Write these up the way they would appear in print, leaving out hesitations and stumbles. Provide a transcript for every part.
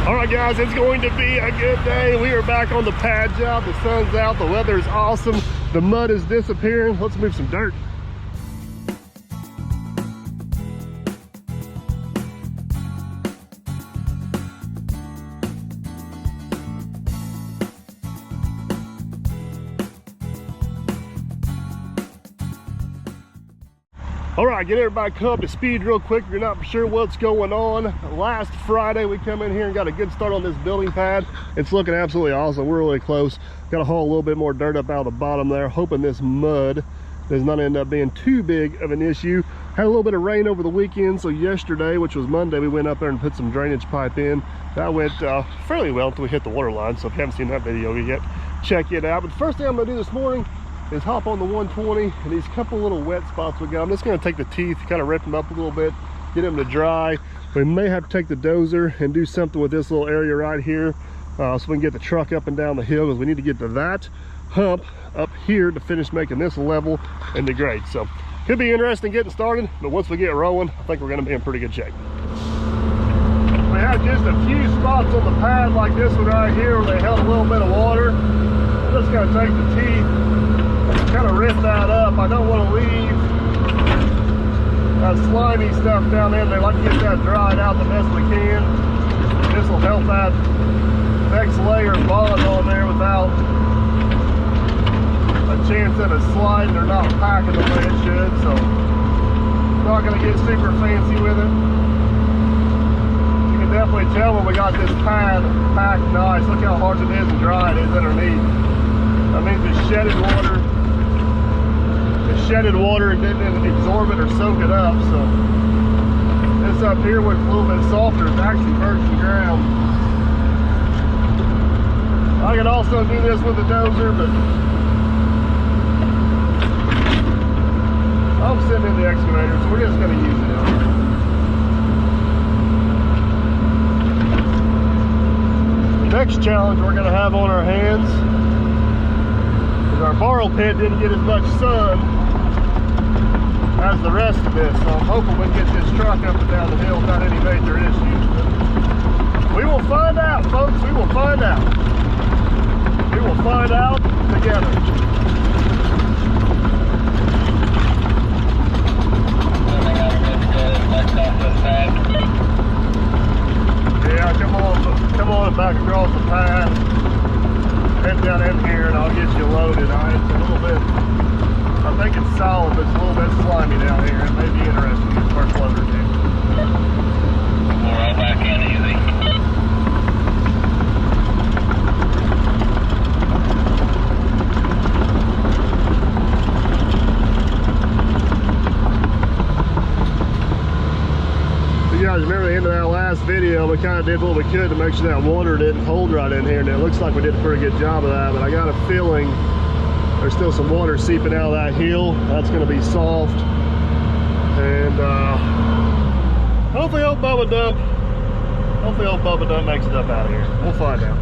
All right, guys, it's going to be a good day. We are back on the pad job. The sun's out, the weather is awesome. The mud is disappearing. Let's move some dirt. All right, get everybody caught up to speed real quick. If you're not sure what's going on, last Friday we come in here and got a good start on this building pad. It's looking absolutely awesome. We're really close. Got to haul a little bit more dirt up out of the bottom there, hoping this mud does not end up being too big of an issue. Had a little bit of rain over the weekend, so yesterday, which was Monday, we went up there and put some drainage pipe in. That went fairly well until we hit the water line, so if you haven't seen that video yet, check it out. But the first thing I'm going to do this morning is hop on the 120 and these couple little wet spots we got. I'm just going to take the teeth, kind of rip them up a little bit, get them to dry. We may have to take the dozer and do something with this little area right here so we can get the truck up and down the hill, because we need to get to that hump up here to finish making this level and the grade. So could be interesting getting started, but once we get rolling, I think we're going to be in pretty good shape. We have just a few spots on the pad like this one right here where they held a little bit of water. I'm just going to take the teeth, kind of rip that up. I don't want to leave that slimy stuff down there. They like to get that dried out the best we can. This will help that next layer bond on there without a chance of it sliding or not packing the way it should. So not going to get super fancy with it. You can definitely tell when we got this pad packed nice. Look how hard it is and dry it is underneath. That means the shedded water didn't absorb it or soak it up. So this up here, what's a little bit softer, is actually virgin ground. I can also do this with a dozer, but I'm sitting in the excavator, so we're just going to use it out here. The next challenge we're going to have on our hands is our borrow pit didn't get as much sun as the rest of this, so I'm hoping we can get this truck up and down the hill without any major issues. But we will find out, folks. We will find out. We will find out together. Yeah, come on back across the path. Head down in here and I'll get you loaded. It's a little bit, I think it's solid, but it's a little bit slimy down here. It may be interesting to get the first load or two. We'll roll back in easy. So you guys remember the end of that last video, we kind of did what we could to make sure that water didn't hold right in here, and it looks like we did a pretty good job of that, but I got a feeling there's still some water seeping out of that hill. That's going to be soft. And hopefully Bubba Dump makes it up out of here. We'll find out.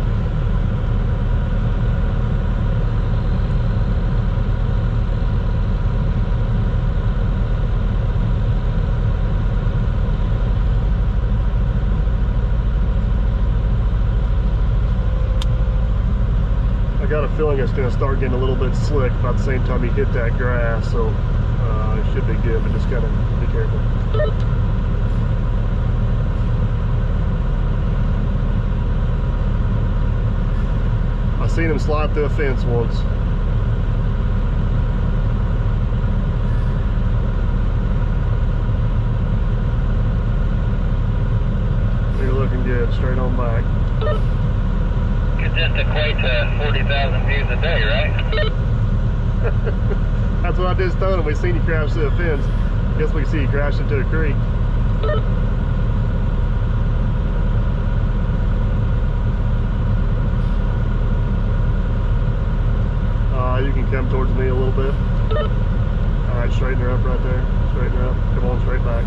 I got a feeling it's going to start getting a little bit slick about the same time you hit that grass, so it should be good, but just gotta be careful. I seen him slide through a fence once. You're looking good, straight on back. Could just equate to 40,000 views a day, right? That's what I just told him. We seen you crash through a fence. Guess we see you crash into a creek. You can come towards me a little bit. Alright, straighten her up right there. Straighten her up. Come on, straight back.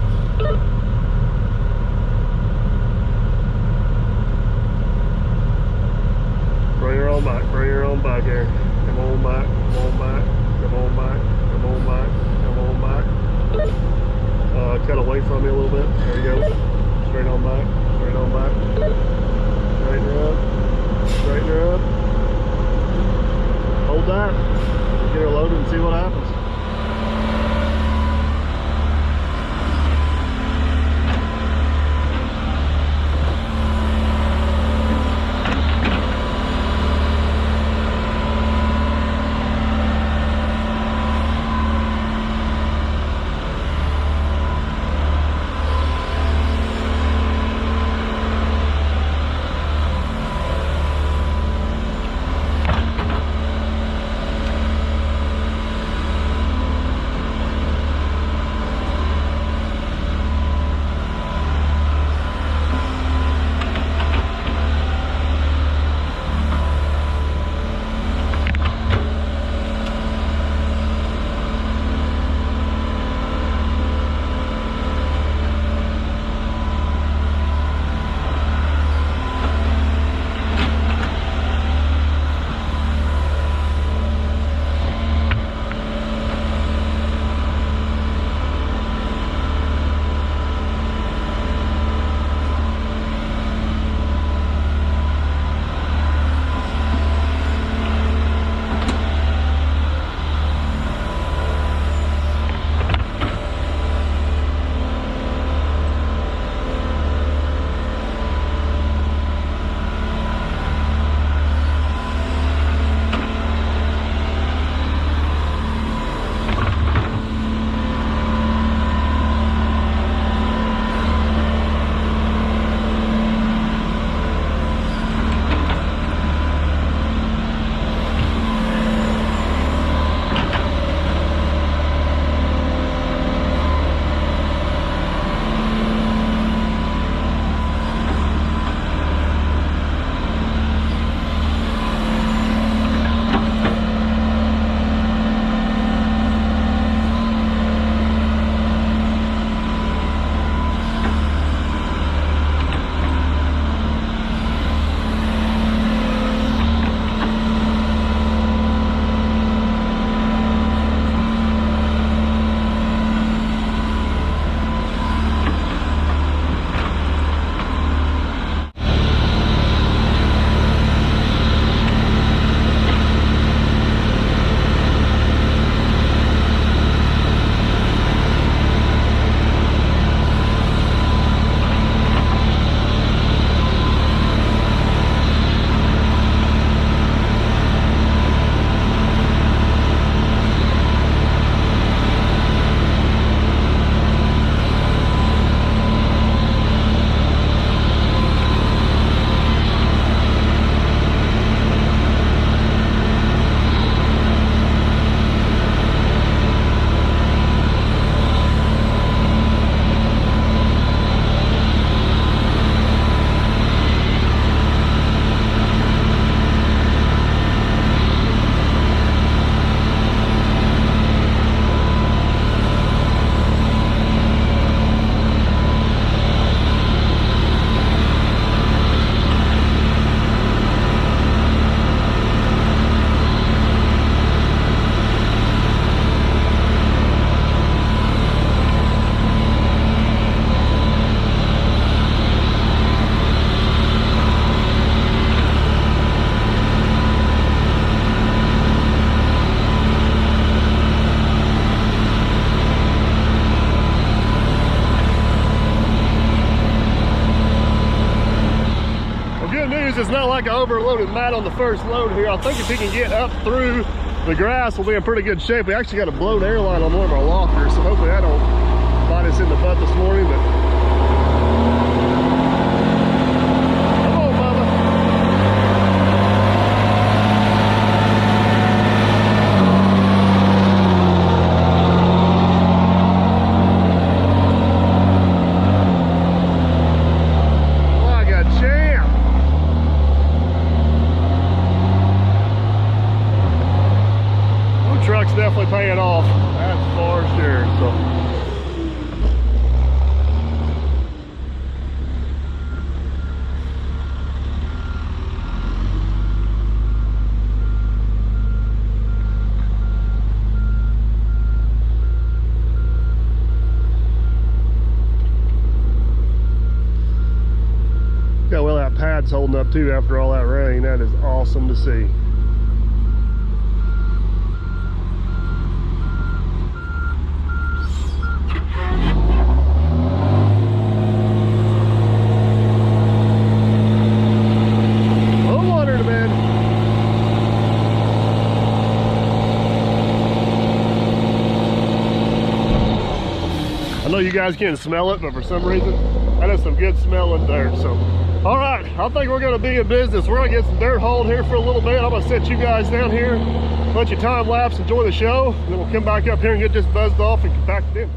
Bring her on back. Bring her on back here. Come on back. Come on back. Come on back. Come on back. Come on back. Cut away from me a little bit. There you go. Straight on back. Straight on back. good news, it's not like an overloaded mat on the first load here. I think if he can get up through the grass, we'll be in pretty good shape. We actually got a blown airline on one of our lockers, so hopefully that don't bite us in the butt this morning. But come on, Bubba. Like a champ. Truck's definitely paying off, that's for sure. So yeah, well, that pad's holding up too after all that rain. That is awesome to see. I know you guys can't smell it, but for some reason, that is some good smelling dirt. So, all right, I think we're gonna be in business. We're gonna get some dirt hauled here for a little bit. I'm gonna set you guys down here, let you time lapse, enjoy the show. Then we'll come back up here and get this buzzed off and get back to dinner.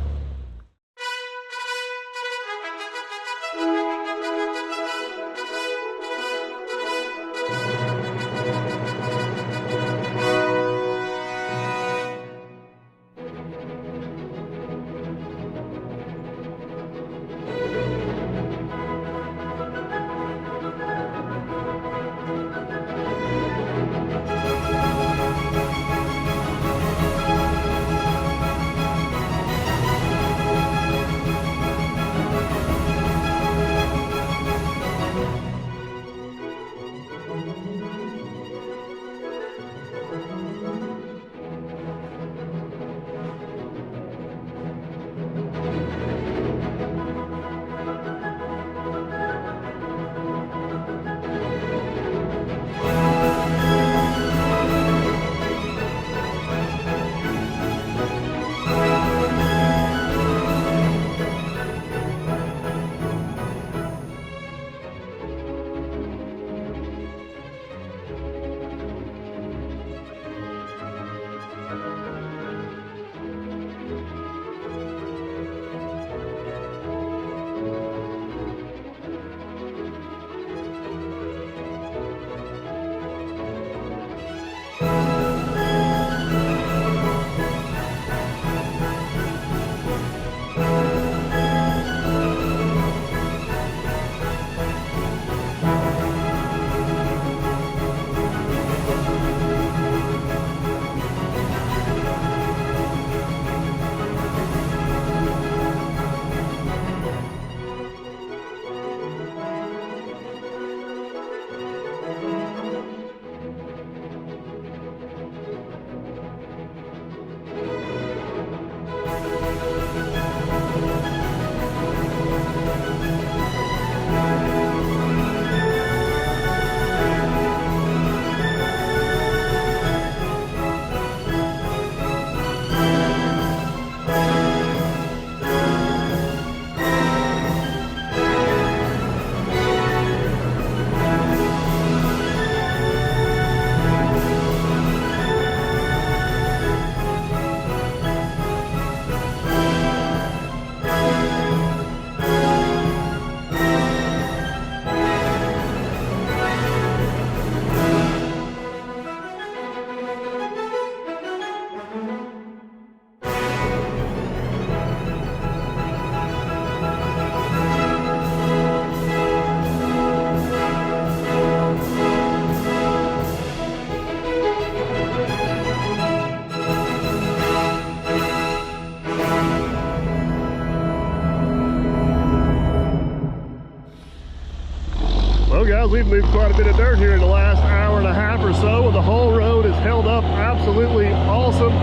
Guys, we've moved quite a bit of dirt here in the last hour and a half or so, and the whole road is held up absolutely awesome.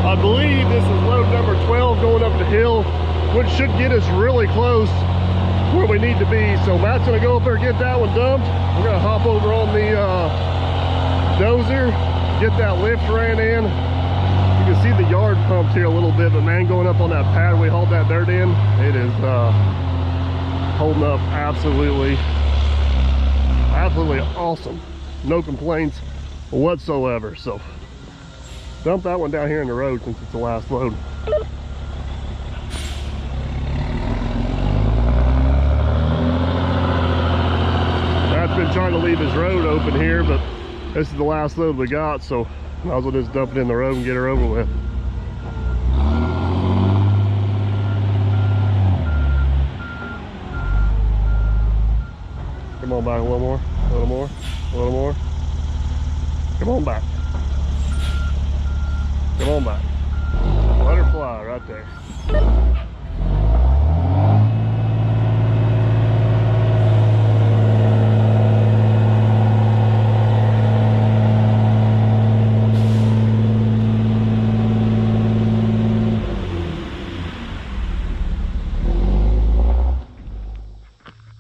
I believe this is load number 12 going up the hill, which should get us really close where we need to be. So Matt's gonna go up there and get that one dumped. We're gonna hop over on the dozer, get that lift ran in. You can see the yard pumped here a little bit, but man, going up on that pad we hauled that dirt in, it is holding up absolutely awesome. No complaints whatsoever. So dump that one down here in the road since it's the last load. Matt's been trying to leave his road open here, but this is the last load we got, so might as well just dump it in the road and get her over with. Come on back a little more, a little more, a little more. Come on back. Come on back. Let her fly right there.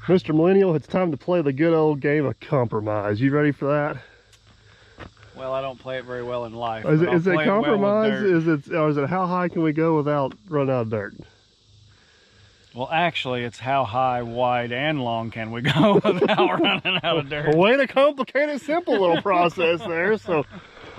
Mr. Millennial, it's time to play the good old game of compromise. You ready for that? Well, I don't play it very well in life. Is it compromise? Well, Is it how high can we go without running out of dirt? well, actually, it's how high, wide, and long can we go without running out of dirt. Way to complicate a simple little process there. So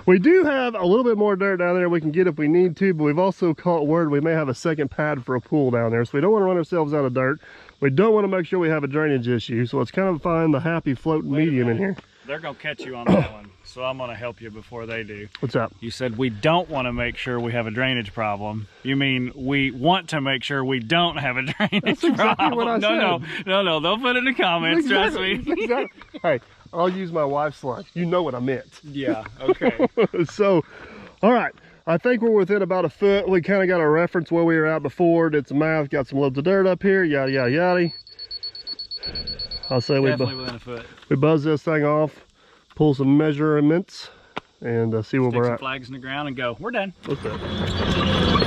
we do have a little bit more dirt down there we can get if we need to, but we've also caught word we may have a second pad for a pool down there. So we don't want to run ourselves out of dirt. We don't want to make sure we have a drainage issue. So let's kind of find the happy floating medium in here. They're going to catch you on that one, so I'm going to help you before they do. What's up? You said we don't want to make sure we have a drainage problem. You mean we want to make sure we don't have a drainage That's exactly problem. what I said. No, they'll put it in the comments, trust me. Exactly. Hey, I'll use my wife's line. You know what I meant. Yeah, okay. So, all right. I think we're within about a foot. We kind of got a reference where we were at before. Did some math, got some loads of dirt up here, yada, yada, yada. I'll say Definitely within a foot. we buzz this thing off, pull some measurements, and see where Stick we're some at. flags in the ground and go. We're done. What's that?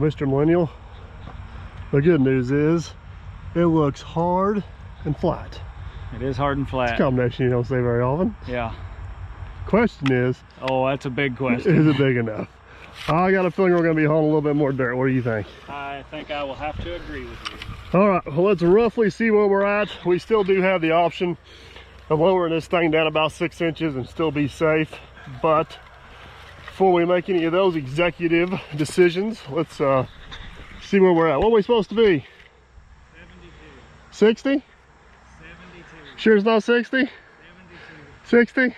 Mr. Millennial, the good news is it looks hard and flat. It is hard and flat. It's a combination you don't see very often. Yeah. Question is, Oh, that's a big question. is it big enough? I got a feeling we're going to be hauling a little bit more dirt. What do you think? I think I will have to agree with you. All right, well, let's roughly see where we're at. We still do have the option of lowering this thing down about 6 inches and still be safe. But before we make any of those executive decisions, let's see where we're at. What are we supposed to be? 72. 60? 72. Sure it's not 60? 72. 60?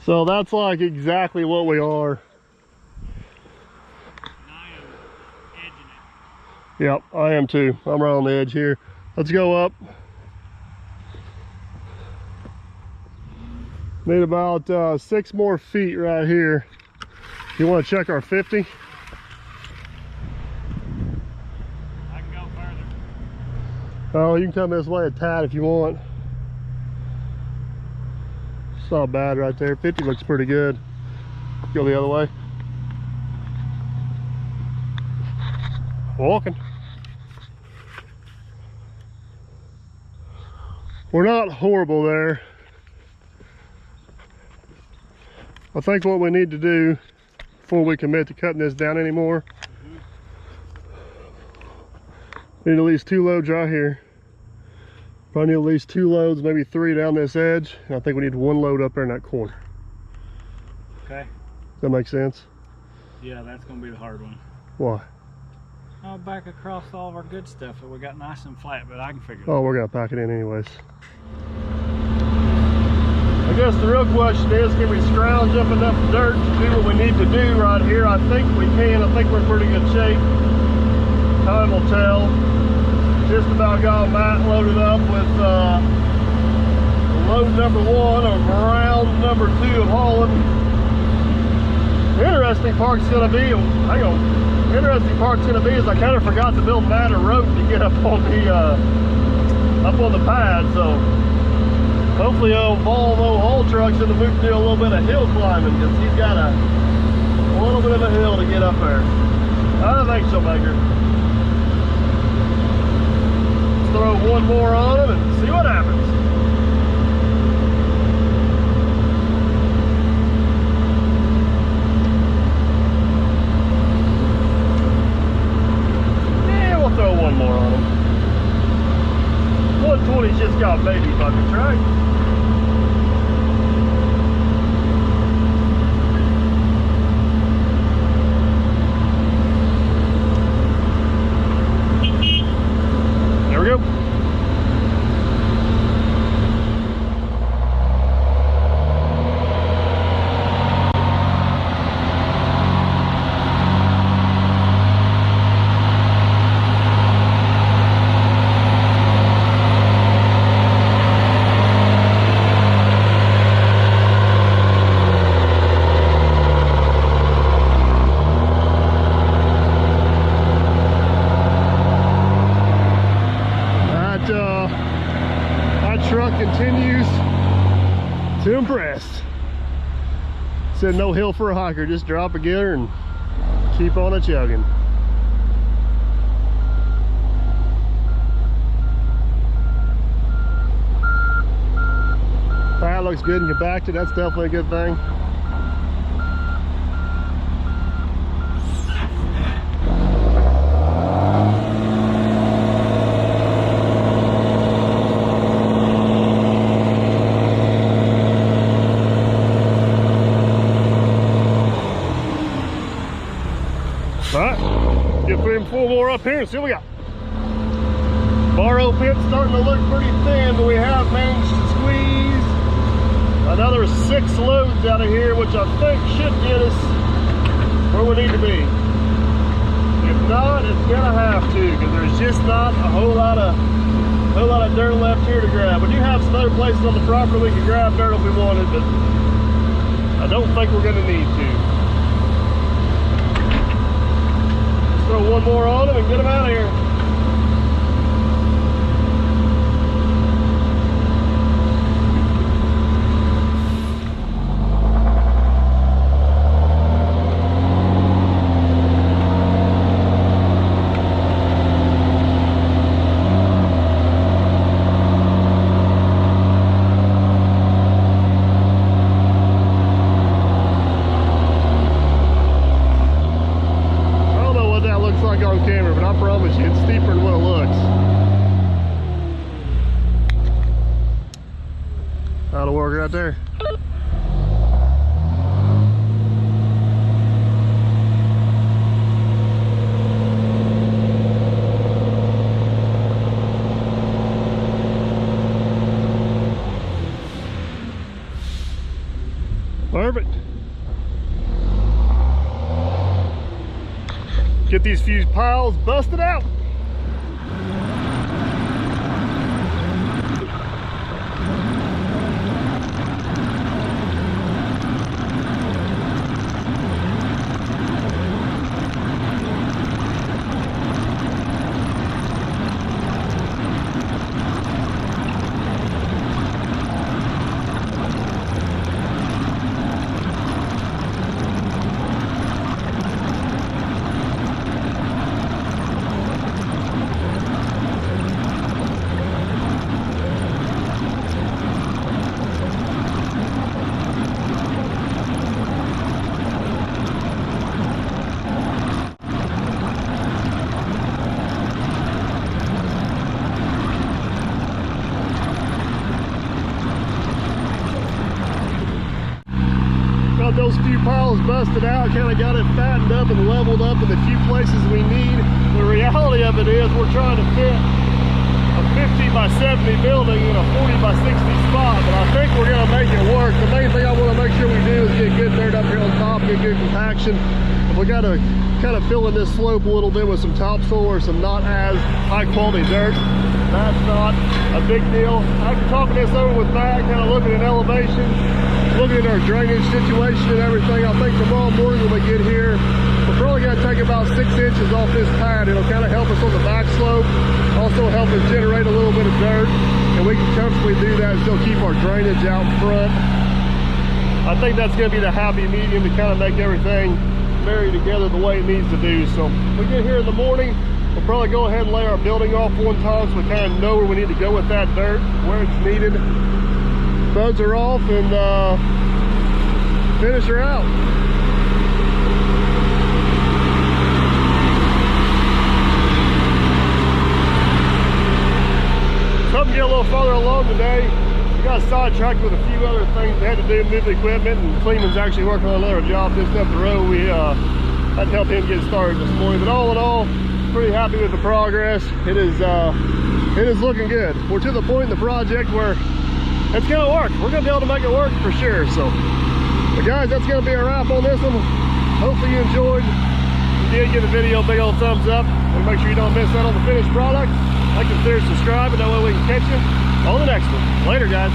So that's like exactly what we are. And I am edging it. Yep, I am too. I'm right on the edge here. Let's go up. Need about 6 more feet right here. You want to check our 50? I can go further. Oh, you can come this way a tad if you want. It's not bad right there. 50 looks pretty good. Go the other way. Walking. We're not horrible there. I think what we need to do before we commit to cutting this down anymore, we need at least 2 loads right here. Probably need at least 2 loads, maybe 3 down this edge, and I think we need 1 load up there in that corner. Okay. Does that make sense? Yeah, that's going to be the hard one. Why? I'll back across all of our good stuff that we got nice and flat, but I can figure it Oh, we're gonna pack it in anyways. I guess the real question is, can we scrounge up enough dirt to do what we need to do right here? I think we can. I think we're in pretty good shape. Time will tell. Just about got Matt loaded up with load number 1 of round number 2 of hauling. The interesting part's gonna be, hang on. The interesting part's gonna be is I kind of forgot to build Matt a rope to get up on the pad. So hopefully Volvo haul truck's in the mood to do a little bit of hill climbing, because he's got a little bit of a hill to get up there. I think so, Baker. Let's throw 1 more on him and see what happens. Yeah, we'll throw 1 more on him. 120's just got baby buckets, right? There we go. Continues to impress. Said no hill for a hiker, just drop a gear and keep on a chugging. That looks good and compacted. That's definitely a good thing. Alright, get 3 and 4 more up here and see what we got. Borrow pit's starting to look pretty thin, but we have managed to squeeze another 6 loads out of here, which I think should get us where we need to be. If not, it's gonna have to, because there's just not a whole lot of dirt left here to grab. We do have some other places on the property we can grab dirt if we wanted, but I don't think we're gonna need to. Throw 1 more on them and get them out of here. promise you, it's steeper than what it looks. That'll work right there. Perfect. Get these few piles busted out. Those few piles busted out, kind of got it fattened up and leveled up in the few places we need. The reality of it is we're trying to fit a 50 by 70 building in a 40 by 60 spot, but I think we're going to make it work. The main thing I want to make sure we do is get good dirt up here on top, get good compaction. We got to kind of fill in this slope a little bit with some topsoil or some not as high quality dirt. That's not a big deal. After talking this over with Matt, kind of looking at elevation, looking at our drainage situation and everything, I think tomorrow morning when we get here, we're probably going to take about 6 inches off this pad. It'll kind of help us on the back slope, also help us generate a little bit of dirt, and we can comfortably do that and still keep our drainage out front. I think that's going to be the happy medium to kind of make everything marry together the way it needs to do. So when we get here in the morning, we'll probably go ahead and lay our building off one time so we kind of know where we need to go with that dirt, where it's needed. Buds are off and finish her out. Something get a little farther along today. We got sidetracked with a few other things we had to do, move the equipment, and Cleeman's actually working on another job just up the road. We had to help him get started this morning, but all in all, pretty happy with the progress. It is looking good. We're to the point in the project where it's gonna work. We're gonna be able to make it work for sure. So, but guys, that's gonna be a wrap on this one. Hopefully you enjoyed. If you did, give the video a big old thumbs up, and make sure you don't miss out on the finished product. Like, consider subscribing, that way we can catch you on the next one. Later, guys.